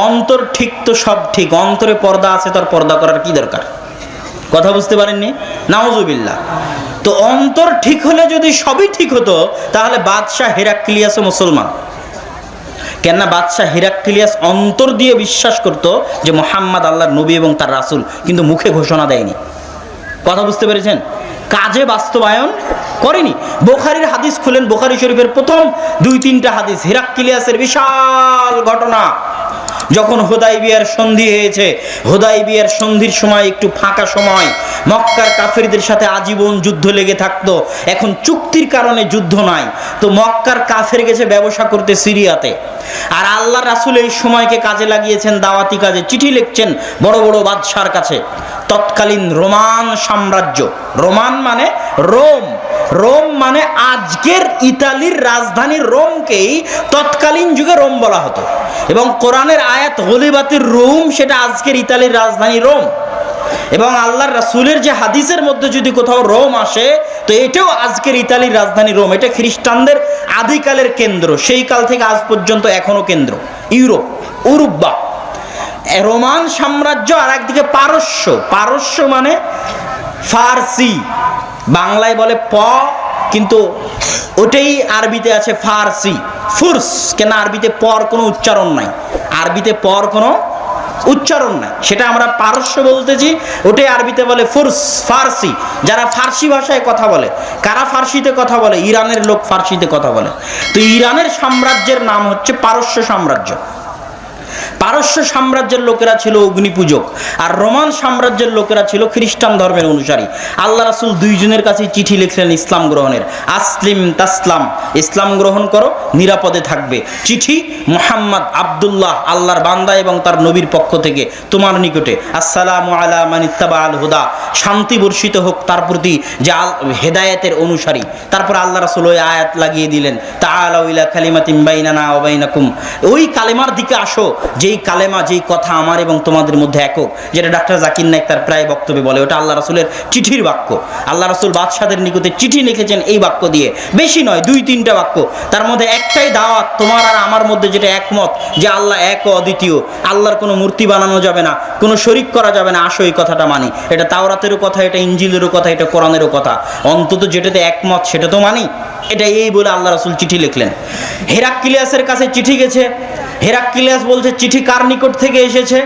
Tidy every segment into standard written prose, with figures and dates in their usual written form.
অন্তর ঠিক তো সব ঠিক, অন্তরে পর্দা আছে, তার পর্দা করার কি দরকার? কথা বুঝতে পারেননি? নাউজুবিল্লাহ। তো অন্তর ঠিক হলে যদি সবই ঠিক হতো, তাহলে বাদশাহ হেরাক্লিয়াসও মুসলমান। কেননা বাদশাহ হেরাক্লিয়াস অন্তর দিয়ে বিশ্বাস করত যে মুহাম্মদ আল্লাহর নবী এবং তার রাসূল, কিন্তু মুখে ঘোষণা দেয়নি। কথা বুঝতে পেরেছেন? কাজে বাস্তবায়ন করেনি। বুখারীর হাদিস খুলেন, বুখারী শরীফের প্রথম 2-3টা হাদিস, হেরাক্লিয়াসের বিশাল ঘটনা। যখন হুদাইবিয়ার সন্ধি হয়েছে, হুদাইবিয়ার সন্ধির সময় একটু ফাঁকা সময়, মক্কার কাফেরদের সাথে আজীবন যুদ্ধ লেগে থাকতো। এখন চুক্তির কারণে যুদ্ধ নাই, তো মক্কার কাফের গেছে ব্যবসা করতে সিরিয়াতে। আর আল্লাহ রাসূল এই সময়কে কাজে লাগিয়েছেন দাওয়াতি কাজে, চিঠি লিখছেন বড় বড় বাদশার কাছে। তৎকালীন রোমান সাম্রাজ্য, রোমান মানে রোম, রোম মানে আজকের ইতালির রাজধানী রোমকেই তৎকালীন যুগে রোম বলা হতো। এবং কোরআনের আয়াত গলিবাতির রোম, সেটা আজকের ইতালির রাজধানী রোম। এবং আল্লাহর রাসূলের যে হাদিসের মধ্যে যদি কোথাও রোম আসে, তো এটাও আজকের ইতালির রাজধানী রোম। এটা খ্রিস্টানদের আদিকালের কেন্দ্র, সেই কাল থেকে আজ পর্যন্ত এখনো কেন্দ্র ইউরোপ, উরুব্বা। রোমান সাম্রাজ্য। আর একদিকে পারস্য, পারস্য মানে ফার্সি, বাংলায় বলে প, কিন্তু ওটাই আরবিতে আছে ফার্সি, ফুরস। কেন আরবিতে পর কোনো উচ্চারণ নাই, আরবিতে পর কোনো উচ্চারণ নাই, সেটা আমরা পারস্য বলতেছি, ওটাই আরবিতে বলে ফুরস, ফার্সি। যারা ফার্সি ভাষায় কথা বলে, কারা ফার্সিতে কথা বলে? ইরানের লোক ফার্সিতে কথা বলে। তো ইরানের সাম্রাজ্যের নাম হচ্ছে পারস্য সাম্রাজ্য। পারস্য সাম্রাজ্যের লোকেরা ছিল অগ্নিপূজক, আর রোমান সাম্রাজ্যের লোকেরা ছিল খ্রিস্টান ধর্মের অনুসারী। আল্লাহ রাসূল দুইজনের কাছে চিঠি লিখলেন ইসলাম গ্রহণের, আসলিম তাসলাম, ইসলাম গ্রহণ করো, নিরাপদে থাকবে। চিঠি মুহাম্মদ আব্দুল্লাহ, আল্লাহর বান্দা এবং তার নবীর পক্ষ থেকে তোমার নিকটে, আসসালামু আলা মান ইত্তাবা আল হুদা, শান্তি বর্ষিত হোক তার প্রতি যে হেদায়েতের অনুসারী। তারপর আল্লাহ রাসূল ওই আয়াত লাগিয়ে দিলেন, তাআলাউ ইলা কালিমাতিন বাইনানা ওয়া বাইনাকুম, ওই কালেমার দিকে আসো যেই কালেমা, যেই কথা আমার এবং তোমাদের মধ্যে একক, যেটা ডাক্তার জাকির নায়েক তার প্রায় বক্তব্যে বলে। ওটা আল্লাহ রাসূলের চিঠির বাক্য। আল্লাহ রাসূল বাদশাদের নিকটে চিঠি লিখেছেন এই বাক্য দিয়ে, বেশি নয়, 2-3টা বাক্য। তার মধ্যে একটাই দাওয়াত, তোমার আর আমার মধ্যে যেটা একমত যে আল্লাহ এক ও অদ্বিতীয়, আল্লাহর কোনো মূর্তি বানানো যাবে না, কোনো শরীক করা যাবে না, আসো এই কথাটা মানি। এটা তাওরাতেরও কথা, এটা ইনজিলেরও কথা, এটা কোরআনেরও কথা, অন্তত যেটাতে একমত সেটা তো মানি। এটা এই বলে আল্লাহ রাসূল চিঠি লিখলেন। হেরাক্লিয়াসের কাছে চিঠি গেছে। হেরাক্লিয়াস বলছে চিঠি কার নিকট থেকে এসেছে?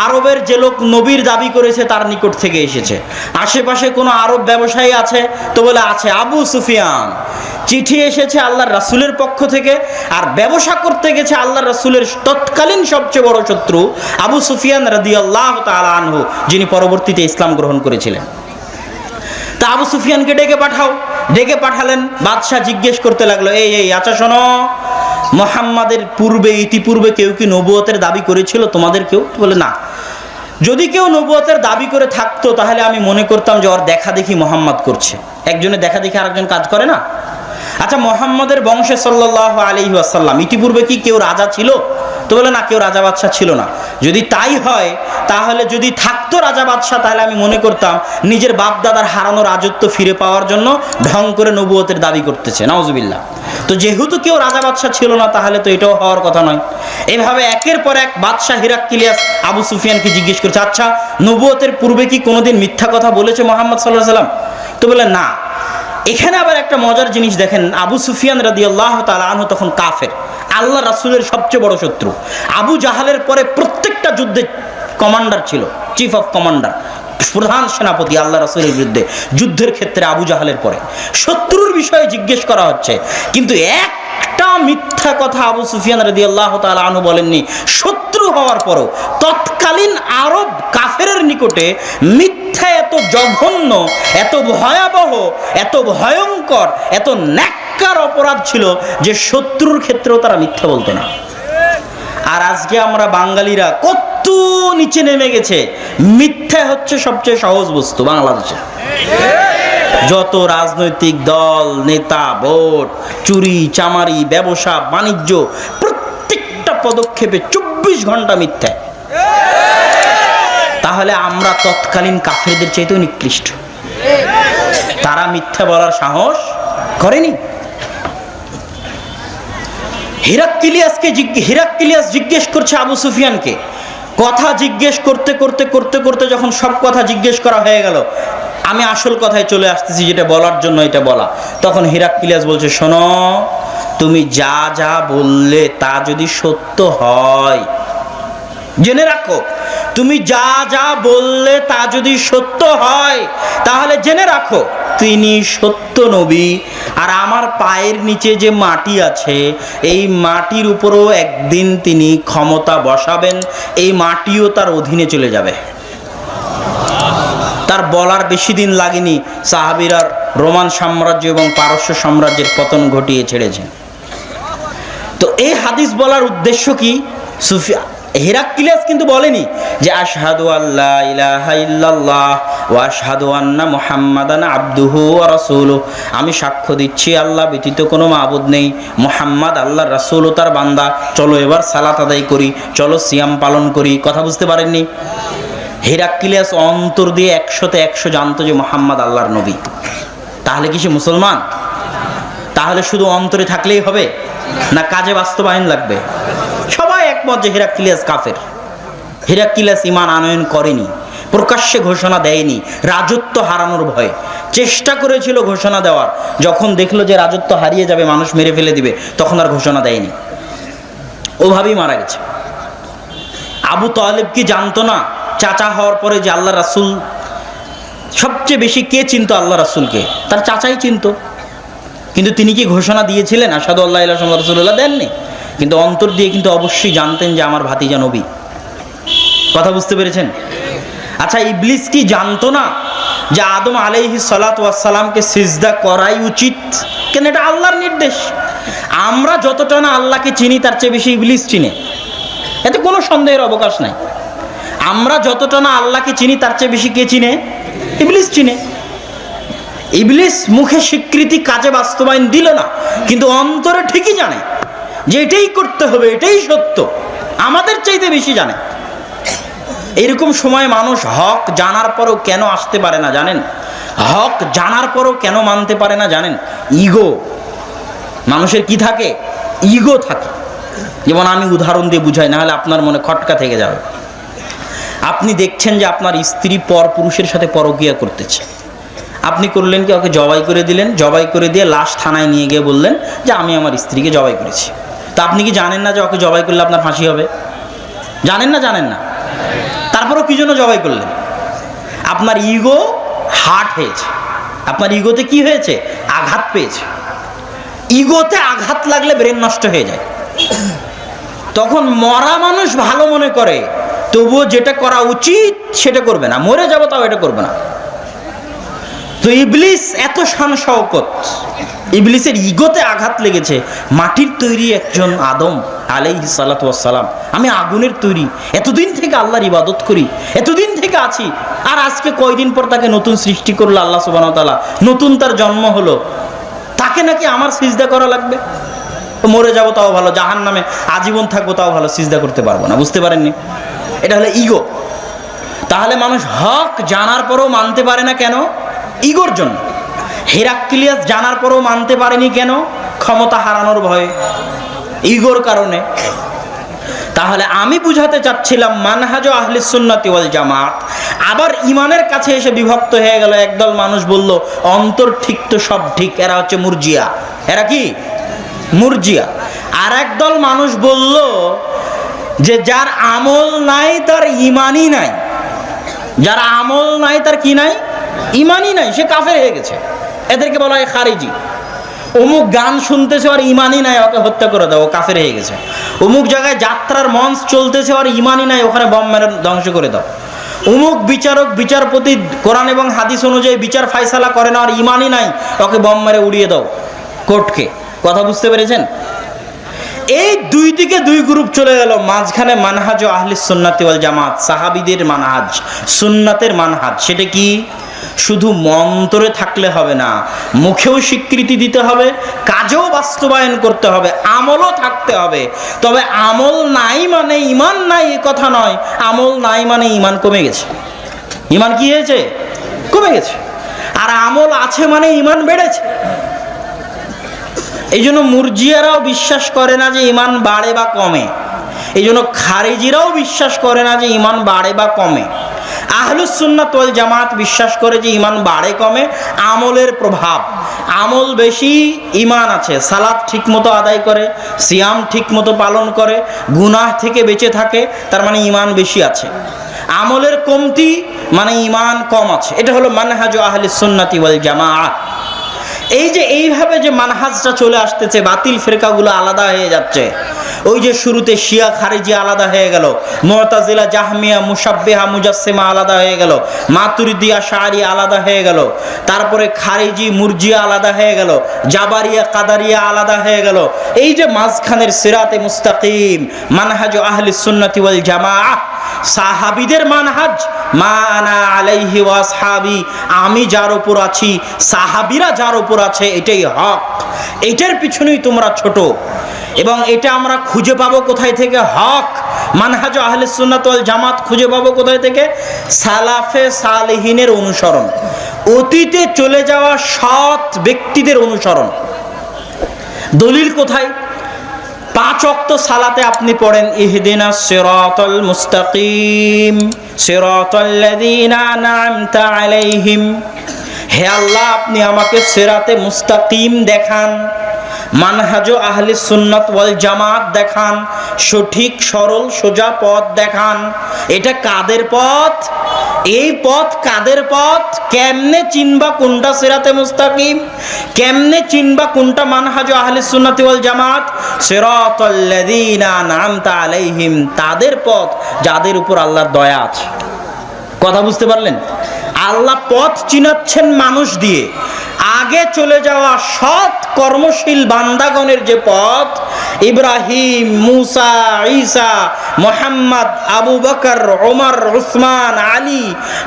আরবের যে লোক নবীর দাবি করেছে তার নিকট থেকে এসেছে। আশেপাশে কোনো আরব ব্যবসায়ী আছে? তো বলে আছে, আবু সুফিয়ান। চিঠি এসেছে আল্লাহর রাসূলের পক্ষ থেকে, আর ব্যবসা করতে গেছে আল্লাহর রাসূলের তৎকালীন সবচেয়ে বড় শত্রু আবু সুফিয়ান রাদিয়াল্লাহু তাআলা আনহু, যিনি পরবর্তীতে ইসলাম গ্রহণ করেছিলেন। তা আবু সুফিয়ানকে ডেকে পাঠাও। ডেকে পাঠালেন। বাদশাহ জিজ্ঞেস করতে লাগলো, এই আচ্ছা শোনো, মুহাম্মাদের পূর্বে, ইতিপূর্বে কেউ কি নবুয়তের দাবি করেছিল তোমাদের কেউ? বলে না। যদি কেউ নবুয়তের দাবি করে থাকতো তাহলে আমি মনে করতাম যে ওর দেখা দেখি মুহাম্মদ করছে। একজনের দেখা দেখি আরেকজন কাজ করে না? আচ্ছা, মুহাম্মাদের বংশে সাল্লাল্লাহু আলাইহি ওয়াসাল্লাম ইতিপূর্বে কি কেউ রাজা ছিল? তো বলে না, কেউ রাজা বাদশাহ ছিল না। যদি তাই হয়, তাহলে যদি থাকতো রাজা বাদশাহ, তাহলে আমি মনে করতাম নিজের বাপ দাদার হারানো রাজত্ব ফিরে পাওয়ার জন্য ঢং করে নবুয়তের দাবি করতেছে, নাউজুবিল্লাহ। তো যেহেতু কেউ রাজা বাদশাহ ছিল না, তাহলে তো এটাও হওয়ার কথা নয়। এভাবে একের পর এক বাদশাহ হেরাক্লিয়াস আবু সুফিয়ানকে জিজ্ঞেস করছে, আচ্ছা, নবুয়তের পূর্বে কি কোনোদিন মিথ্যা কথা বলেছে মুহাম্মদ সাল্লাল্লাহু আলাইহি ওয়াসাল্লাম? তো বলে না। এখানে আবার একটা মজার জিনিস দেখেন, আবু সুফিয়ান রাদিয়াল্লাহু তাআলা আনহু তখন কাফের, আল্লাহ রাসূলের সবচেয়ে বড় শত্রু। আবু জাহালের পরে প্রত্যেকটা যুদ্ধে কমান্ডার ছিল, চিফ অফ কমান্ডার, প্রধান সেনাপতি আল্লাহ রাসূলের বিরুদ্ধে যুদ্ধের ক্ষেত্রে আবু জাহালের পরে। শত্রুর বিষয়ে জিজ্ঞেস করা হচ্ছে, কিন্তু একটা মিথ্যা কথা আবু সুফিয়ান রাদিয়াল্লাহু তাআলা আনহু বলেননি। শত্রু হওয়ার পরও তৎকালীন আরব কাফেরের নিকটে মিথ্যা এত জঘন্য, এত ভয়াবহ, এত ভয়ঙ্কর, এত ন্যাক্কার অপরাধ ছিল যে শত্রুর ক্ষেত্রেও তারা মিথ্যা বলতো না। আর আজকে আমরা বাঙালিরা কত নিচে নেমে গেছে। মিথ্যা হচ্ছে সবচেয়ে সহজ বস্তু বাংলাদেশে। যত রাজনৈতিক দল, নেতা, ভোট, চুরি চামারি, ব্যবসা বাণিজ্য, প্রত্যেকটা পদক্ষেপে 24 ঘন্টা মিথ্যা। তাহলে আমরা তৎকালীন কাফেরদের চাইতেও নিকৃষ্ট। তারা মিথ্যা বলার সাহস করেনি। হিরাক্লিয়াস জিজ্ঞেস করছে আবু সুফিয়ানকে, কথা জিজ্ঞেস করতে করতে করতে করতে যখন সব কথা জিজ্ঞেস করা হয়ে গেল, আমি আসল কথায় চলে আসতেছি, যেটা বলার জন্য এটা বলা। তখন হিরাক্লিয়াস বলছে, শোনো, তুমি যা যা বললে তা যদি সত্য হয়, জেনে রাখো, তুমি যা যা বললে তা যদি সত্য হয়, তাহলে জেনে রাখো তিনি সত্য নবী। আর আমার পায়ের নিচে যে মাটি আছে, এই মাটির উপরও একদিন তিনি ক্ষমতা বসাবেন, এই মাটিও তার অধীনে চলে যাবে। তার বলার বেশি দিন লাগেনি, সাহাবীরা রোমান সাম্রাজ্য এবং পারস্য সাম্রাজ্যের পতন ঘটিয়ে ছেড়েছেন। তো এই হাদিস বলার উদ্দেশ্য কি? হিরাক্লিয়াস কিন্তু বলেনি যে আশহাদু আল্লা ইলাহা ইল্লাল্লাহ ওয়া আশহাদু আন্না মুহাম্মাদান আবদুহু ওয়া রাসূলুহু, আমি সাক্ষ্য দিচ্ছি আল্লাহ ব্যতীত কোনো মাবুদ নেই, মুহাম্মদ আল্লাহর রাসূল ও তার বান্দা, চলো এবার সালাত আদায় করি, চলো সিয়াম পালন করি। কথা বুঝতে পারেননি? হিরাক্লিয়াস অন্তর দিয়ে 100তে 100 জানতো যে মুহাম্মদ আল্লাহর নবী। তাহলে কি সে মুসলমান? তাহলে শুধু অন্তরে থাকলেই হবে না কাজে বাস্তবায়ন লাগবে? সবাই একমত যে হিরাক্লিয়াস কাফের। হিরাক্লিয়াস ঈমান আনয়ন করেনি, প্রকাশ্যে ঘোষণা দেয়নি, রাজত্ব হারানোর ভয়ে চেষ্টা করেছিল ঘোষণা দেওয়ার, যখন দেখলো যে রাজত্ব হারিয়ে যাবে, মানুষ মেরে ফেলে দিবে, তখন আর ঘোষণা দেয়নি, ওভাবেই মারা গেছে। আবু তালেব কি জানতো না চাচা হওয়ার পরে যে আল্লাহ রাসূল সবচেয়ে বেশি কে চিনতো আল্লাহ রাসূলকে? তার চাচাই চিনতো। কিন্তু তিনি কি ঘোষণা দিয়েছিলেন আশহাদু আল্লা ইলাহা ইল্লাল্লাহ রাসূলুল্লাহ? দেননি। কিন্তু অন্তর দিয়ে কিন্তু অবশ্যই জানতেন যে আমার ভাতিজা নবী। কথা বুঝতে পেরেছেন? আচ্ছা, ইবলিস কি জানতো না যে আদম আলাইহিস সালাতু ওয়াস সালামকে সিজদা করাই উচিত? কেন? এটা আল্লাহর নির্দেশ। আমরা যতটা না আল্লাহকে চিনি, তার চেয়ে বেশি ইবলিস চিনে, এতে কোনো সন্দেহের অবকাশ নাই। আমরা যতটা না আল্লাহকে চিনি, তার চেয়ে বেশি কে চিনে? ইবলিস চিনে। ইবলিস মুখে স্বীকৃতি, কাজে বাস্তবায়ন দিল না, কিন্তু অন্তরে ঠিকই জানে যে এটাই করতে হবে, এটাই সত্য, আমাদের চাইতে বেশি জানে। এরকম সময় মানুষ হক জানার পরও কেন আসতে পারে না জানেন? হক জানার পরও কেন মানতে পারে না জানেন? ইগো। মানুষের কি থাকে? ইগো থাকে। যেমন আমি উদাহরণ দিয়ে বুঝাই, না হলে আপনার মনে খটকা থেকে যাবে। আপনি দেখছেন যে আপনার স্ত্রী পর পুরুষের সাথে পরকীয়া করতেছে, আপনি করলেন কি? ওকে জবাই করে দিলেন। জবাই করে দিয়ে লাশ থানায় নিয়ে গিয়ে বললেন যে আমি আমার স্ত্রীকে জবাই করেছি। তা আপনি কি জানেন না যে ওকে জবাই করলে আপনার ফাঁসি হবে? জানেন না? জানেন না? তারপরেও কি জন্য জবাই করলেন? আপনার ইগো হার্ট হয়েছে। আপনার ইগোতে কি হয়েছে? আঘাত পেয়েছে। ইগোতে আঘাত লাগলে ব্রেন নষ্ট হয়ে যায়। তখন মরা মানুষ ভালো মনে করে, তবুও যেটা করা উচিত সেটা করবে না। মরে যাবো তাও এটা করবে না। তো ইবলিস এত শান শওকত, ইবলিসের ইগোতে আঘাত লেগেছে। মাটির তৈরি একজন আদম আলাইহিস সালাতু ওয়াস সালাম, আমি আগুনের তৈরি, এতদিন থেকে আল্লাহর ইবাদত করি, এতদিন থেকে আছি, আর আজকে কয়দিন পর তাকে নতুন সৃষ্টি করলো আল্লাহ সুবহানাহু ওয়া তাআলা, নতুন তার জন্ম হলো, তাকে নাকি আমার সিজদা করা লাগবে? মরে যাবো তাও ভালো, জাহান্নামে আজীবন থাকবো তাও ভালো, সিজদা করতে পারবো না। বুঝতে পারেননি? এটা হলো ইগো। তাহলে মানুষ হক জানার পরও মানতে পারে না কেন? ইগোর জন্য। হিরাক্লিয়াস জানার পরও মানতে পারেনি কেন? ক্ষমতা হারানোর ভয়ে, ইগোর কারণে। তাহলে আমি বুঝাতে চাচ্ছিলাম মানহাজ আহলে সুন্নাতি ওয়াল জামাত আবার ইমানের কাছে এসে বিভক্ত হয়ে গেল। একদল মানুষ বলল অন্তর ঠিক তো সব ঠিক, এরা হচ্ছে মুরজিয়া। এরা কি? মুরজিয়া। আর একদল মানুষ বলল যে যার আমল নাই তার ইমানই নাই। যার আমল নাই তার কি নাই? ইমানই নাই, সে কাফের হয়ে গেছে। এদেরকে বলা হয় খারিজি। অমুক গান শুনতেছে আর ইমানই নাই, ওকে হত্যা করে দাও, ও কাফের হয়ে গেছে। অমুক জায়গায় যাত্রার মঞ্চ চলতেছে আর ইমানই নাই, ওখানে বম মেরে ধ্বংস করে দাও। অমুক বিচারক বিচারপতি কোরআন এবং হাদিস অনুযায়ী বিচার ফায়সালা করে না আর ইমানই নাই, ওকে বম মেরে উড়িয়ে দাও কোর্টকে। কথা বুঝতে পেরেছেন? এই দুই দিকে দুই গ্রুপ চলে গেল, মাঝখানে মানহাজ আহলিস সুন্নাতি ওয়াল জামাত, সাহাবীদের মানহাজ, সুন্নাতের মানহাজ। সেটা কি? শুধু মন্তরে থাকলে হবে না, মুখেও স্বীকৃতি দিতে হবে, কাজেও বাস্তবায়ন করতে হবে, আমলও থাকতে হবে। তবে আমল নাই মানে ইমান নাই এ কথা নয়, আমল নাই মানে ইমান কমে গেছে। ইমান কি হয়েছে? কমে গেছে। আর আমল আছে মানে ইমান বেড়েছে। এই জন্য মুরজিয়ারাও বিশ্বাস করে না যে ইমান বাড়ে বা কমে, এই জন্য খারিজিরাও বিশ্বাস করে না যে ইমান বাড়ে বা কমে। আহলুস সুন্নাত ওয়াল জামাত বিশ্বাস করে যে ইমান বাড়ে কমে আমলের প্রভাব, আমল বেশি ইমান আছে, সালাত ঠিকমতো আদায় করে, সিয়াম ঠিকমতো পালন করে, গুনাহ থেকে বেঁচে থাকে, তার মানে ইমান বেশি আছে। আমলের কমতি মানে ইমান কম আছে। এটা হলো মানহাজ আহলিস সুন্নাতি ওয়াল জামাআত। এই যে এইভাবে যে মানহাজটা চলে আসতেছে, বাতিল ফিরকাগুলো আলাদা হয়ে যাচ্ছে। ওই যে শুরুতে শিয়া খারিজি আলাদা হয়ে গেল, মুতাজিলা জাহমিয়া মুশাব্বিহা মুজাসসিমা আলাদা হয়ে গেল, মাতুরিদি আশআরি আলাদা হয়ে গেল, তারপরে খারিজি মুরজিয়া আলাদা হয়ে গেল, জাবারিয়া কাদারিয়া আলাদা হয়ে গেল। এই যে মাঝখানের সিরাতে মুস্তাকিম মানহাজ আহলিস সুন্নাতি ওয়াল জামাআহ, সাহাবীদের মানহাজ, মা আনা আলাইহি ওয়া আসহাবি, আমি যার উপর আছি, সাহাবীরা যার উপর আছে, এটাই হক, এটার পিছনেই তোমরা ছোট। এবং এটা আমরা খুঁজে পাবো কোথায় থেকে? হক মানহাজ আহলিস সুন্নাত ওয়াল জামাত খুঁজে পাবো কোথায় থেকে? সালাফে সালেহিনের অনুসরণ, অতীতে চলে যাওয়া সৎ ব্যক্তিদের অনুসরণ। দলিল কোথায়? 5 ওয়াক্ত সালাতে আপনি পড়েন ইহদিনাস সিরাতাল মুস্তাকিম সিরাতাল্লাযীনা আন'আমতা আলাইহিম, হে আল্লাহ আপনি আমাকে সিরাতে মুস্তাকিম দেখান, মানহাজ আহলিস সুন্নাত ওয়াল জামাত দেখান, সঠিক সরল সোজা পথ দেখান। এটা কাদের পথ? এই পথ কাদের পথ? কেমনে চিনবা কোনটা সিরাতে মুস্তাকিম? কেমনে চিনবা কোনটা মানহাজ আহলিস সুন্নাতি ওয়াল জামাত? সিরাতাল্লাযীনা আন'আমতা আলাইহিম, তাদের পথ যাদের উপর আল্লাহর দয়া আছে। কথা বুঝতে পারলেন? আল্লাহ পথ চিনাচ্ছেন মানুষ দিয়ে। আগে চলে যাওয়া সৎ কর্মশীল বান্দাগণের যে পথ, ইব্রাহিম, মুসা, ঈসা, মুহাম্মদ, আবু বকর, ওমর, উসমান, আলী,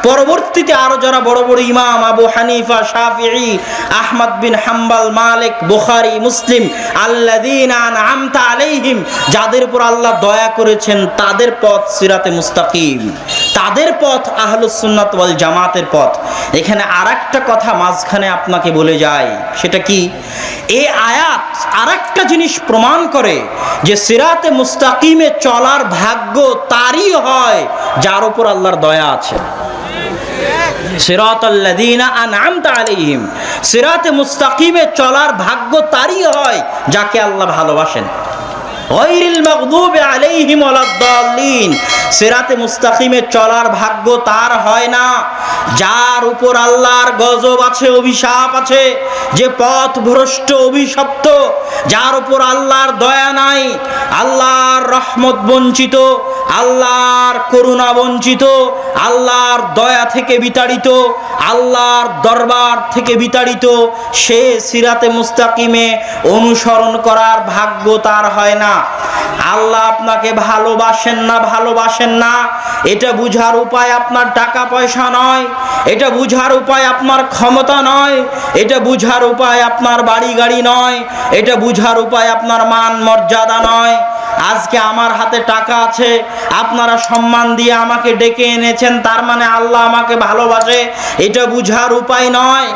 পরবর্তীতে আরো যারা বড় বড় ইমাম, আবু হানিফা, শাফিঈ, আহমদ বিন হাম্বল, মালিক, বুখারী, মুসলিম, আল্লাযীনা আন'আমতা আলাইহিম, যাদের উপর আল্লাহ দয়া করেছেন, তাদের পথ সিরাতে মুস্তাকিম, তাদের পথ আহলুস সুন্নাত ওয়াল জামাতের পথ। এখানে আরেকটা কথা মাঝখানে আপনাকে বলে যায়, সেটা কি? এই আয়াত আরেকটা জিনিস প্রমাণ করে যে সিরাতে মুস্তাকিমে চলার ভাগ্য তারই হয় যার উপর আল্লাহর দয়া আছে। সিরাতাল্লাযীনা আন'আমতা আলাইহিম, সিরাতে মুস্তাকিমে চলার ভাগ্য তারই হয় যাকে আল্লাহ ভালোবাসেন। গায়রিল মাগদুবি আলাইহিম ওয়ালাদ-দাল্লিন, সিরাতে মুস্তাকিমে চলার ভাগ্য তার হয় না যার উপর আল্লাহর গজব আছে, অভিশাপ আছে, যে পথ ভ্রষ্ট অভিশপ্ত, যার উপর আল্লাহর দয়া নাই, আল্লাহর রহমত বঞ্চিত, আল্লাহর করুণা বঞ্চিত, আল্লাহর দয়া থেকে বিতাড়িত, আল্লাহর দরবার থেকে বিতাড়িত, সে সিরাতে মুস্তাকিমে অনুসরণ করার ভাগ্য তার হয় না। আল্লাহ আপনাকে ভালোবাসেন না, ভালোবাসেন না, এটা বুঝার উপায় আপনার টাকা পয়সা নয়, এটা বুঝার উপায় আপনার ক্ষমতা নয়, এটা বুঝার উপায় আপনার বাড়ি গাড়ি নয়, এটা বুঝার উপায় আপনার মান মর্যাদা নয়। আজকে আমার হাতে টাকা আছে, আপনারা সম্মান দিয়ে আমাকে ডেকে এনেছেন, তার মানে আল্লাহ আমাকে ভালোবাসে, এটা বুঝার উপায় নয়।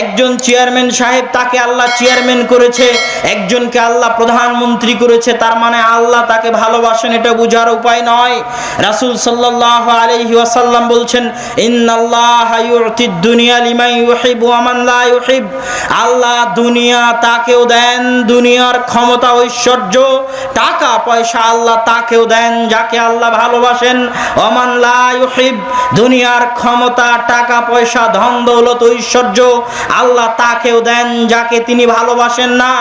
একজন চেয়ারম্যান সাহেব, তাকে আল্লাহ চেয়ারম্যান করেছে, একজনকে আল্লাহ প্রধানমন্ত্রী করেছে, তার মানে আল্লাহ তাকে ভালোবাসেন, এটা বুঝার উপায় নয়। রাসূল সাল্লাল্লাহু আলাইহি ওয়াসাল্লাম বলছেন, ইন্নাল্লাহা ইউতিদ দুনিয়া লিমান ইউহিব ওয়া মান লা ইউহিব, আল্লাহ দুনিয়া তাকেও দেন, দুনিয়ার ক্ষমতা ঐশ্বর্য টাকা পয়সা আল্লাহ তাকেও দেন যাকে আল্লাহ ভালোবাসেন। ওয়া মান লা ইউহিব, দুনিয়ার ক্ষমতা টাকা পয়সা ধন দৌলত ঐশ্বর্য আল্লাহ তাকেও দেন যাকে তিনি ভালোবাসেন না।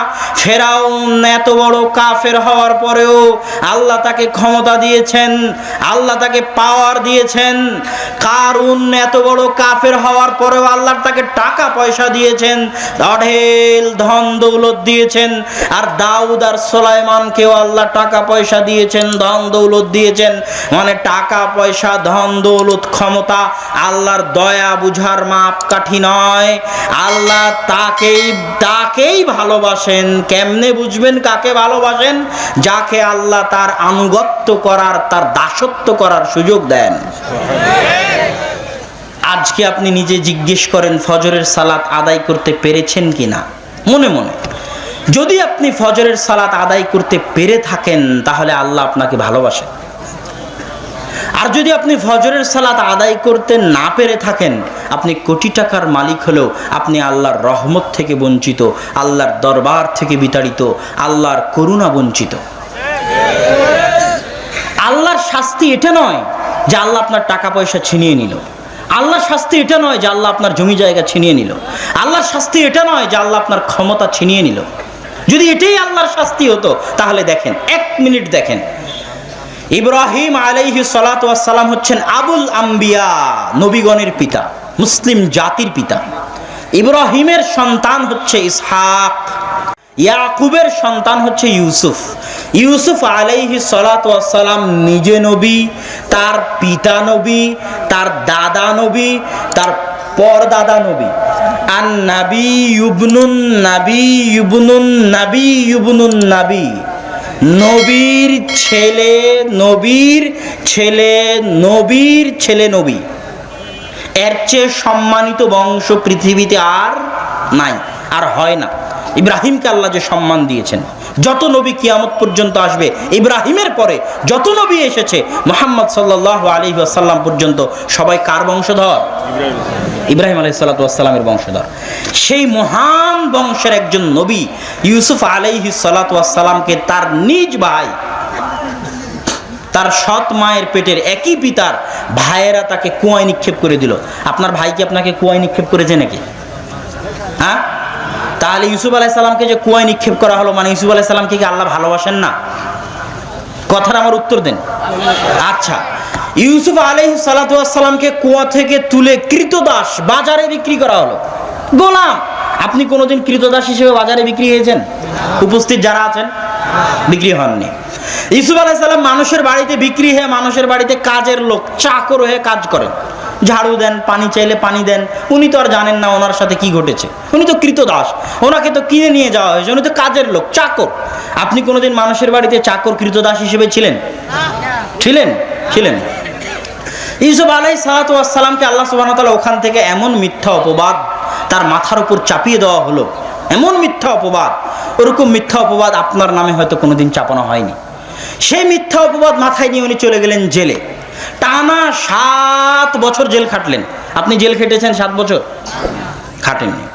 ফেরাউন এত বড় কাফের হওয়ার পরেও আল্লাহ তাকে ক্ষমতা দিয়েছেন, আল্লাহ তাকে পাওয়ার দিয়েছেন। কারুন এত বড় কাফের হওয়ার পরেও আল্লাহ তাকে টাকা পয়সা দিয়েছেন, অঢেল ধন দৌলত দিয়েছেন। আর দাউদ আর সুলাইমানকেও আল্লাহ টাকা পয়সা দিয়েছেন, ধন দৌলত দিয়েছেন। মানে টাকা পয়সা ধন দৌলত ক্ষমতা আল্লাহর দয়া বুঝার মাপকাঠি নয়। আল্লাহ তাকেই ভালোবাসেন। কেমনে বুঝবেন কাকে ভালোবাসেন? যাকে আল্লাহ তার আনুগত্য করার, তার দাসত্ব করার সুযোগ দেন। আজকে আপনি নিজে জিজ্ঞেস করেন, ফজরের সালাত আদায় করতে পেরেছেন কিনা? মনে মনে যদি আপনি ফজরের সালাত আদায় করতে পেরে থাকেন তাহলে আল্লাহ আপনাকে ভালোবাসেন। আর যদি আপনি ফজরের সালাত আদায় করতে না পেরে থাকেন, আপনি কোটি টাকার মালিক হলেও আপনি আল্লাহর রহমত থেকে বঞ্চিত, আল্লাহর দরবার থেকে বিতাড়িত, আল্লাহর করুণা বঞ্চিত। আল্লাহর শাস্তি এটা নয় যে আল্লাহ আপনার টাকা পয়সা ছিনিয়ে নিল। আল্লাহর শাস্তি এটা নয় যে আল্লাহ আপনার জমি জায়গা ছিনিয়ে নিল। আল্লাহর শাস্তি এটা নয় যে আল্লাহ আপনার ক্ষমতা ছিনিয়ে নিল। যদি এটাই আল্লাহর শাস্তি হতো তাহলে দেখেন, 1 মিনিট দেখেন, ইব্রাহিম আলাইহিস সালাতু ওয়াস সালাম হচ্ছেন আবুল আম্বিয়া, নবীগণের পিতা, মুসলিম জাতির পিতা। ইব্রাহিমের সন্তান হচ্ছে ইসহাক, ইয়াকুবের সন্তান হচ্ছে ইউসুফ। ইউসুফ আলাইহিস সালাতু ওয়াস সালাম নিজে নবী, তার পিতা নবী, তার দাদা নবী, তার পরদাদা নবী। আন নবী ইবনুন নবী ইবনুন নবী ইবনুন নবী, নবীর ছেলে নবীর ছেলে নবীর ছেলে নবী। এর চেয়ে সম্মানিত বংশ পৃথিবীতে আর নাই, আর হয় না। ইব্রাহিমকে আল্লাহ যে সম্মান দিয়েছেন, যত নবী কিয়ামত পর্যন্ত আসবে, ইব্রাহিমের পরে যত নবী এসেছে মুহাম্মদ সাল্লাল্লাহু আলাইহি ওয়াসাল্লাম পর্যন্ত সবাই কার বংশধর? ইব্রাহিম আলাইহিস সালাতু ওয়াস সালামের বংশধর। সেই মহান বংশের একজন নবী ইউসুফ আলাইহিস সালাতু ওয়াস সালামকে তার নিজ ভাই, তার সৎ মায়ের পেটের একই পিতার ভাইয়েরা তাকে কুয়ায় নিক্ষেপ করে দিল। আপনার ভাই কি আপনাকে কুয়ায় নিক্ষেপ করেছে নাকি? হ্যাঁ? তাহলে ইউসুফ আলাইহিস সালামকে যে কুয়ায় নিক্ষেপ করা হলো, মানে ইউসুফ আলাইহিস সালামকে কি আল্লাহ ভালোবাসেন না? কথার আমার উত্তর দেন। আচ্ছা, ইউসুফ আলাইহিস সালাতু ওয়াস সালামকে কুয়া থেকে তুলে কৃতদাস বাজারে বিক্রি করা হলো, গোলাম। আপনি কোনোদিন কৃতদাস হিসেবে বাজারে বিক্রি হয়েছেন? উপস্থিত যারা আছেন, বিক্রি হননি। ইউসুফ আলাইহিস সালাম মানুষের বাড়িতে বিক্রি হয়ে, মানুষের বাড়িতে কাজের লোক, চাকর হয়ে কাজ করেন, ঝাড়ু দেন, পানি চাইলে পানি দেন। উনি তো আর জানেন না ওনার সাথে কি ঘটেছে, উনি তো কৃতদাস, ওনাকে তো কিনে নিয়ে যাওয়া হয়েছে, উনি তো কাজের লোক, চাকর। আপনি কোনোদিন মানুষের বাড়িতে চাকর কৃতদাস হিসেবে ছিলেন? ছিলেন? ছিলেন। ইউসুফ আলাইহিস সালাতু ওয়াস সালামকে আল্লাহ সুবহানাহু ওয়া তাআলা ওখান থেকে এমন মিথ্যা অপবাদ তার মাথার উপর চাপিয়ে দেওয়া হলো, এমন মিথ্যা অপবাদ, ওরকম মিথ্যা অপবাদ আপনার নামে হয়তো কোনোদিন চাপানো হয়নি। সেই মিথ্যা অপবাদ মাথায় নিয়ে উনি চলে গেলেন জেলে। টানা 7 বছর জেল খাটলেন। আপনি জেল খেটেছেন 7 বছর? খাটেননি।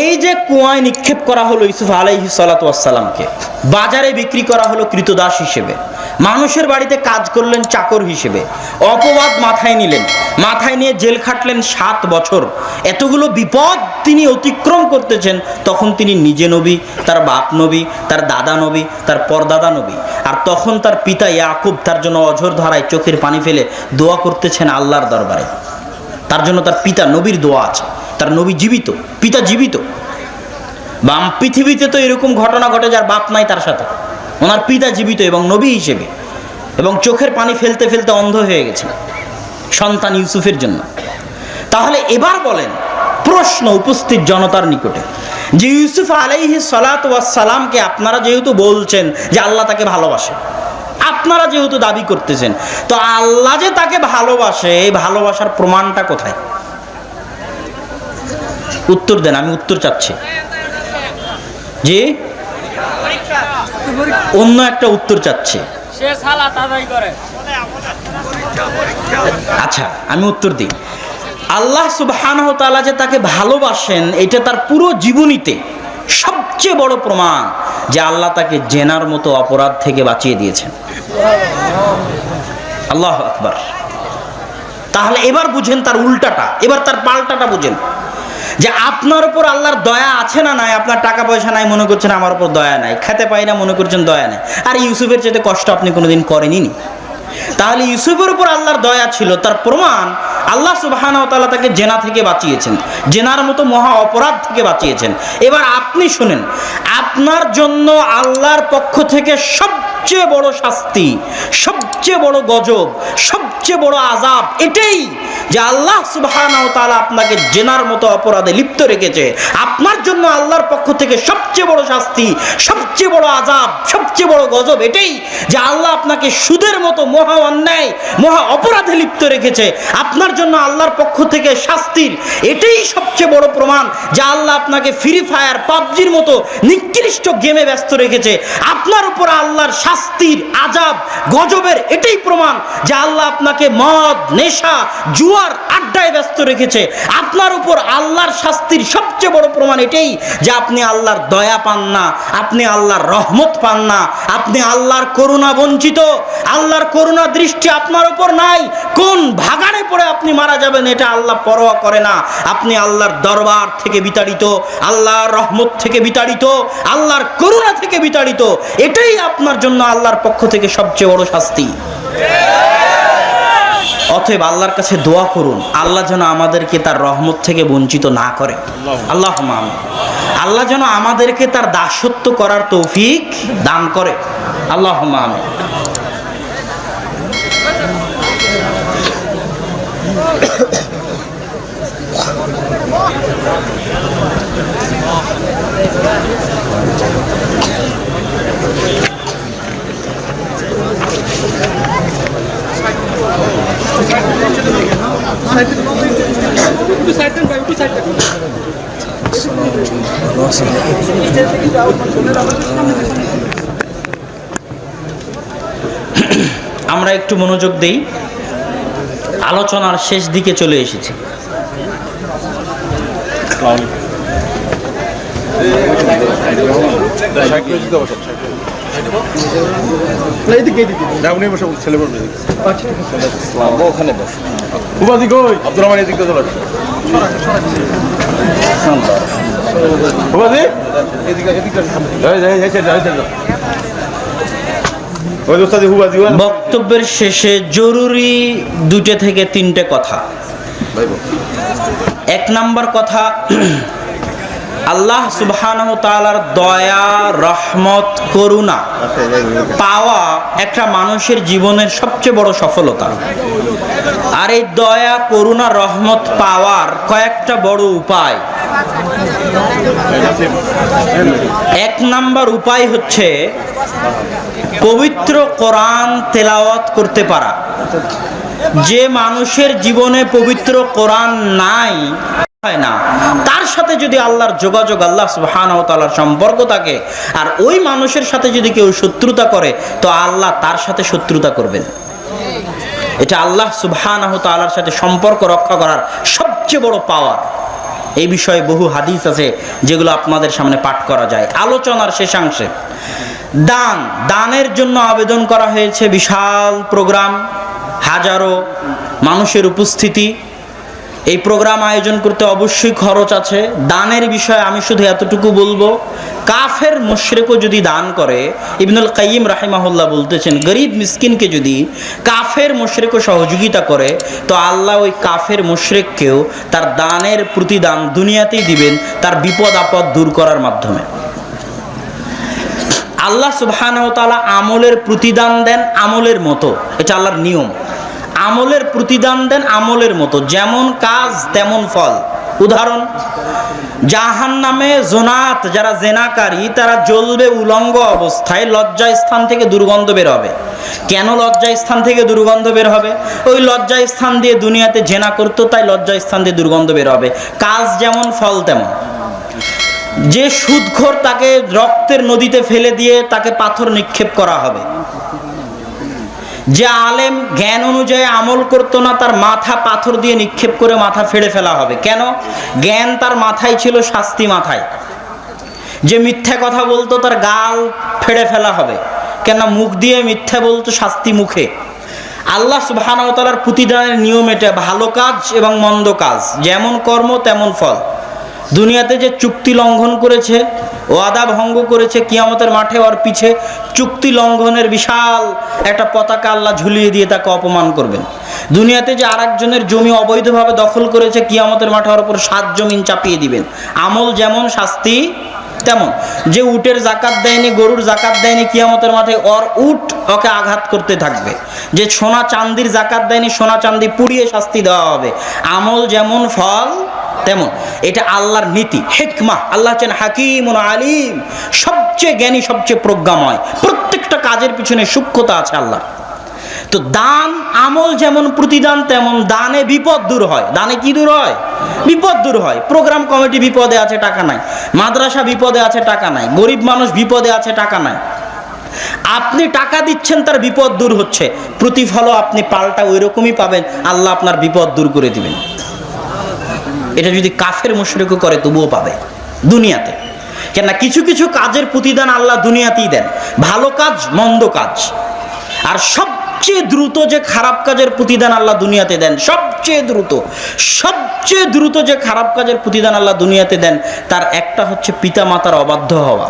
এই যে কুয়ায় নিক্ষেপ করা হলো ইউসুফ আলাইহিস সালাতু ওয়াস সালামকে, বাজারে বিক্রি করা হলো কৃতদাস হিসেবে, মানুষের বাড়িতে কাজ করলেন চাকর হিসেবে, অপবাদ মাথায় নিলেন, মাথায় নিয়ে জেল খাটলেন 7 বছর। এতগুলো বিপদ তিনি অতিক্রম করতেছেন, তখন তিনি নিজে নবী, তার বাপ নবী, তার দাদা নবী, তার পরদাদা নবী। আর তখন তার পিতা ইয়াকুব তার জন্য অঝোর ধারায় চোখের পানি ফেলে দোয়া করতেছেন আল্লাহর দরবারে। তার জন্য তার পিতা নবীর দোয়া আছে, তার নবী জীবিত, পিতা জীবিত। বাম পৃথিবীতে তো এরকম ঘটনা ঘটে যার বাপ নাই তার সাথে, ওনার পিতা জীবিত এবং নবী হিসেবে, এবং চোখের পানি ফেলতে ফেলতে অন্ধ হয়ে গেছেন সন্তান ইউসুফের জন্য। তাহলে এবার বলেন, প্রশ্ন উপস্থিত জনতার নিকটে, যে ইউসুফ আলাইহিস সালাতু ওয়াস সালামকে আপনারা যেহেতু বলছেন যে আল্লাহ তাকে ভালোবাসে, আপনারা যেহেতু দাবি করতেছেন, তো আল্লাহ যে তাকে ভালোবাসে, এই ভালোবাসার প্রমাণটা কোথায়? উত্তর দেন, আমি উত্তর চাচ্ছি। জি, অন্য একটা উত্তর চাচ্ছি। আচ্ছা, আমি উত্তর দিই। আল্লাহ সুবহানাহু ওয়া তাআলা যে তাকে ভালোবাসেন, এটা তার পুরো জীবনীতে সবচেয়ে বড় প্রমাণ যে আল্লাহ তাকে জেনার মতো অপরাধ থেকে বাঁচিয়ে দিয়েছেন। আল্লাহু আকবার। তাহলে এবার বুঝেন তার উল্টাটা, এবার তার পাল্টাটা বুঝেন, যে আপনার উপর আল্লাহর দয়া আছে না নাই? আপনার টাকা পয়সা নাই, মনে করছেন আমার উপর দয়া নাই, খেতে পাই না, মনে করছেন দয়া নাই। আর ইউসুফের চেয়ে কষ্ট আপনি কোনোদিন করেননি। তাহলে ইউসুফের উপর আল্লাহর দয়া ছিল, তার প্রমাণ আল্লাহ সুবহানাহু ওয়া তাআলা তাকে জেনা থেকে বাঁচিয়েছেন, জেনার মতো মহা অপরাধ থেকে বাঁচিয়েছেন। এবার আপনি শুনেন, আপনার জন্য আল্লাহর পক্ষ থেকে সবচেয়ে বড় শাস্তি, সবচেয়ে বড় গজব, সবচেয়ে বড় আযাব এটাই যে আল্লাহ সুবহানাহু ওয়া তাআলা আপনাকে জেনার মতো অপরাধে লিপ্ত রেখেছে। আপনার জন্য আল্লাহর পক্ষ থেকে সবচেয়ে বড় শাস্তি, সবচেয়ে বড় আযাব, সবচেয়ে বড় গজব এটাই যে আল্লাহ আপনাকে সুদের মতো মহা মহা অন্যায় মহা অপরাধে লিপ্ত রেখেছে, আপনার জন্য আল্লাহর পক্ষ থেকে শাস্তির এটাই সবচেয়ে বড় প্রমাণ যে আল্লাহ আপনাকে ফ্রি ফায়ার পাবজির মতো নিকৃষ্ট গেমে ব্যস্ত রেখেছে। আপনার উপর আল্লাহর শাস্তির আযাব গজবের এটাই প্রমাণ যে আল্লাহ আপনাকে মদ নেশা জুয়ার আড্ডায় ব্যস্ত রেখেছে। আপনার উপর আল্লাহর শাস্তির সবচেয়ে বড় প্রমাণ এটাই যে আপনি আল্লাহর দয়া পান না, আপনি আল্লাহর রহমত পান না, আপনি আল্লাহর করুণা বঞ্চিত, আল্লাহর করুণা দৃষ্টি আপনার উপর নাই। কোন ভাগাড়ে পড়ে আপনি মারা যাবেন এটা আল্লাহ পরোয়া করে না। আপনি আল্লাহর দরবার থেকে বিতাড়িত, আল্লাহর রহমত থেকে বিতাড়িত, আল্লাহর করুণা থেকে বিতাড়িত। এটাই আপনার জন্য আল্লাহর পক্ষ থেকে সবচেয়ে বড় শাস্তি। অতএব আল্লাহর কাছে দোয়া করুন আল্লাহ যেন আমাদেরকে তার রহমত থেকে বঞ্চিত না করে। আল্লাহুম্মা আমিন। আল্লাহ যেন আমাদেরকে তার দাসত্ব করার তৌফিক দান করে। আল্লাহুম্মা আমিন। আমরা একটু মনোযোগ দেই, আলোচনার শেষ দিকে চলে এসেছি। বক্তব্যের শেষে জরুরি 2 থেকে 3টে কথা। এক নাম্বার কথা, আল্লাহ সুবহানাহু ওয়া তাআলার দয়া রহমত করুণা পাওয়া একটা মানুষের জীবনের সবচেয়ে বড় সফলতা। আর এই দয়া করুণা রহমত পাওয়ার কয়েকটা বড় উপায়। এক নাম্বার উপায় হচ্ছে পবিত্র কোরআন তেলাওয়াত করতে পারা। যে মানুষের জীবনে পবিত্র কোরআন নাই হয় না, তার সাথে যদি আল্লাহর যোগাযোগ, আল্লাহ সুবহানাহু ওয়া তাআলার সম্পর্ক থাকে, আর ওই মানুষের সাথে যদি কেউ শত্রুতা করে তো আল্লাহ তার সাথে শত্রুতা করবেন। এটা আল্লাহ সুবহানাহু ওয়া তাআলার সাথে সম্পর্ক রক্ষা করার সবচেয়ে বড় পাওয়ার। এই বিষয়ে বহু হাদিস আছে যেগুলো আপনাদের সামনে পাঠ করা যায়। আলোচনার শেষাংশে দানের জন্য আবেদন করা হয়েছে, বিশাল প্রোগ্রাম, হাজারো মানুষের উপস্থিতি। এই প্রোগ্রাম আয়োজন করতে অবশ্যই খরচ আছে। দানের বিষয়ে আমি শুধু এতটুকু বলবো, কাফের মুশরিকও যদি দান করে, ইবনুল কাইয়িম রাহিমাহুল্লাহ বলতেছেন গরিব মিসকিনকে যদি কাফের মুশরিকও সহযোগিতা করে তো আল্লাহ ওই কাফের মুশরিককেও তার দানের প্রতিদান দুনিয়াতেই দিবেন, তার বিপদ আপদ দূর করার মাধ্যমে। আল্লাহ সুবহানাহু ওয়া তাআলা আমলের প্রতিদান দেন আমলের মতো, এটা আল্লাহর নিয়ম। আমলের প্রতিদান দেন আমলের মতো, যেমন কাজ তেমন ফল। উদাহরণ, জাহান্নামে জোনাত যারা জেনাকারী তারা জ্বলবে উলঙ্গ অবস্থায়, লজ্জা স্থান থেকে দুর্গন্ধ বের হবে। কেন লজ্জা স্থান থেকে দুর্গন্ধ বের হবে? ওই লজ্জা স্থান দিয়ে দুনিয়াতে জেনা করতো, তাই লজ্জা স্থান দিয়ে দুর্গন্ধ বের হবে। কাজ যেমন ফল তেমন। যে সুদখোর তাকে রক্তের নদীতে ফেলে দিয়ে তাকে পাথর নিক্ষেপ করা হবে। যে আলেম জ্ঞান অনুযায়ী আমল করতো না তার মাথা পাথর দিয়ে নিক্ষেপ করে মাথা ফেড়ে ফেলা হবে। কেন? জ্ঞান তার মাথায় ছিল, শাস্তি মাথায়। যে মিথ্যা কথা বলতো তার গাল ফেড়ে ফেলা হবে, কেন? মুখ দিয়ে মিথ্যা বলতো, শাস্তি মুখে। আল্লাহ সুবহানাহু ওয়া তাআলার প্রতিদানের নিয়ম এটা, ভালো কাজ এবং মন্দ কাজ যেমন কর্ম তেমন ফল। দুনিয়াতে যে চুক্তি লঙ্ঘন করেছে, ওয়াদা ভঙ্গ করেছে, কিয়ামতের মাঠে ওর পিছে চুক্তি লঙ্ঘনের বিশাল একটা পতাকা আল্লাহ ঝুলিয়ে দিয়ে তাকে অপমান করবেন। দুনিয়াতে যে আরেকজনের জমি অবৈধভাবে দখল করেছে, কিয়ামতের মাঠে ওর উপর 7 জমিন চাপিয়ে দিবেন। আমল যেমন শাস্তি তেমন। যে উটের জাকাত দেয়নি, গরুর জাকাত দেয়নি, কিয়ামতের মাঠে ওর উট ওকে আঘাত করতে থাকবে। যে সোনা চান্দির জাকাত দেয়নি, সোনা চান্দি পুড়িয়ে শাস্তি দেওয়া হবে। আমল যেমন ফল তেমন। এটা আল্লাহর নীতি, হিকমা। আল্লাহ হচ্ছেন হাকিমুন আলিম, সবচেয়ে জ্ঞানী, সবচেয়ে প্রজ্ঞাময়। প্রত্যেকটা কাজের পিছনে সূক্ষ্মতা আছে আল্লাহ। তো দান আমল যেমন প্রতিদান, তেমন দানে বিপদ দূর হয়। দানে কি দূর হয়? বিপদ দূর হয়। প্রোগ্রাম কমিটি বিপদে আছে, টাকা নাই। মাদ্রাসা বিপদে আছে, টাকা নাই। গরিব মানুষ বিপদে আছে, টাকা নাই। আপনি টাকা দিচ্ছেন, তার বিপদ দূর হচ্ছে, প্রতিফলও আপনি পাল্টা ওই রকমই পাবেন। আল্লাহ আপনার বিপদ দূর করে দিবেন। এটা যদি কাফের মুশরিকও করে তবুও পাবে দুনিয়াতে। কেননা কিছু কিছু কাজের প্রতিদান আল্লাহ দুনিয়াতেই দেন, ভালো কাজ মন্দ কাজ। আর সবচেয়ে দ্রুত যে খারাপ কাজের প্রতিদান আল্লাহ দুনিয়াতে দেন, সবচেয়ে দ্রুত যে খারাপ কাজের প্রতিদান আল্লাহ দুনিয়াতে দেন, তার একটা হচ্ছে পিতা মাতার অবাধ্য হওয়া।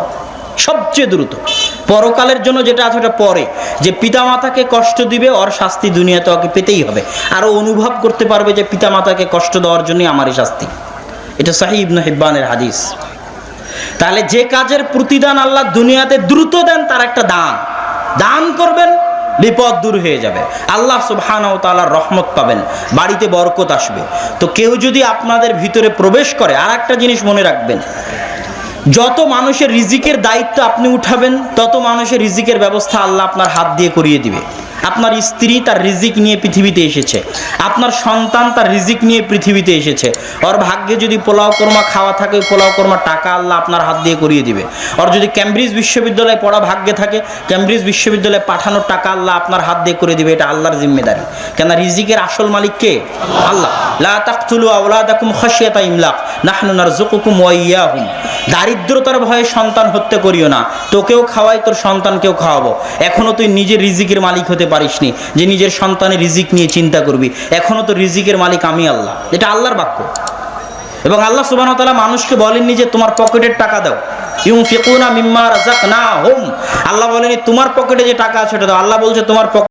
সবচেয়ে দ্রুত পরকালের জন্য যেটা আছে ওটা পরে, যে পিতা মাতাকে কষ্ট দিবে, ওর শাস্তি দুনিয়াতে ওকে পেতেই হবে। আরও অনুভব করতে পারবে যে পিতা মাতাকে কষ্ট দেওয়ার জন্যই আমারই শাস্তি। এটা সহিহ ইবনে হিব্বানের হাদিস। তাহলে যে কাজের প্রতিদান আল্লাহ দুনিয়াতে দ্রুত দেন, তার একটা দান করবেন, বিপদ দূর হয়ে যাবে, আল্লাহ সুবহানাহু ওয়া তাআলার রহমত পাবেন, বাড়িতে বরকত আসবে। তো কেউ যদি আপনাদের ভিতরে প্রবেশ করে, আর একটা জিনিস মনে রাখবেন, যত মানুষের রিজিকের দায়িত্ব আপনি উঠাবেন, তত মানুষের রিজিকের ব্যবস্থা আল্লাহ আপনার হাত দিয়ে করিয়ে দিবে। আপনার স্ত্রী তার রিজিক নিয়ে পৃথিবীতে এসেছে, আপনার সন্তান তার রিজিক নিয়ে পৃথিবীতে এসেছে। ওর ভাগ্যে যদি পোলাও কোরমা খাওয়া থাকে, ওই পোলাও কোরমা টাকা আল্লাহ আপনার হাত দিয়ে করিয়ে দিবে। ওর যদি ক্যামব্রিজ বিশ্ববিদ্যালয়ে পড়া ভাগ্যে থাকে, ক্যামব্রিজ বিশ্ববিদ্যালয়ে পাঠানোর টাকা আল্লাহ আপনার হাত দিয়ে করে দিবে। এটা আল্লাহর জিম্মেদারি। কেন রিজিকের আসল মালিক কে? আল্লাহ। লা তাকতুলু আওলাদাকুম খাশিয়াতা ইমলাক নাহনু নারযুকুকুম ওয়া ইয়াহুম। দারিদ্রতার ভয়ে সন্তান হত্যা করিও না, তোকেও খাওয়াই, তোর সন্তানকেও খাওয়াবো। এখনো তুই নিজের রিজিকের মালিক হতে পারিসনি যে নিজের সন্তানের রিজিক নিয়ে চিন্তা করবি। এখনো তো রিজিকের মালিক আমি আল্লাহ। এটা আল্লাহর বাক্য। এবং আল্লাহ সুবহানাহু ওয়া তাআলা মানুষকে বলেননি যে তোমার পকেটের টাকা দাও, ইউনফিকুনা মিম্মা রাযাকনাহুম। আল্লাহ বলেনি তোমার পকেটে যে টাকা আছে সেটা দাও। আল্লাহ বলছে তোমার